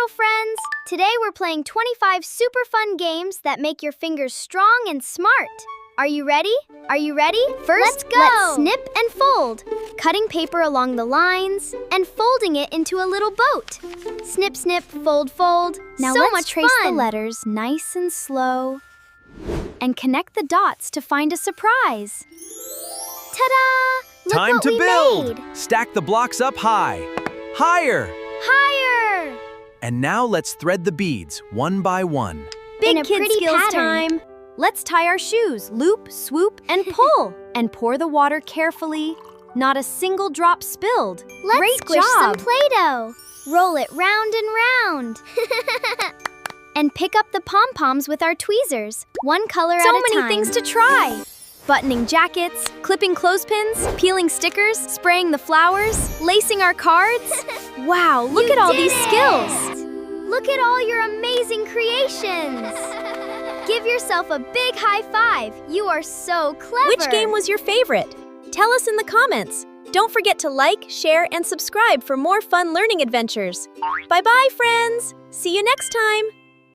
little friends! Today we're playing 25 super fun games that make your fingers strong and smart. Are you ready? First, let's snip and fold, cutting paper along the lines and folding it into a little boat. Snip, snip, fold, fold. Now let's trace the letters nice and slow and connect the dots to find a surprise. Ta-da! Look Time what to we build! made. Stack the blocks up high. Higher! Higher! And now let's thread the beads one by one. In a Big kid pretty skills pattern. time. Let's tie our shoes, loop, swoop, and pull. And pour the water carefully. Not a single drop spilled. Let's Great squish job. some Play-Doh. Roll it round and round. And pick up the pom-poms with our tweezers, one color at a time. So many things to try. Buttoning jackets, clipping clothespins, peeling stickers, spraying the flowers, lacing our cards. Wow, look You at all did these it! skills. Look at all your amazing creations. Give yourself a big high five. You are so clever. Which game was your favorite? Tell us in the comments. Don't forget to like, share, and subscribe for more fun learning adventures. Bye-bye, friends. See you next time.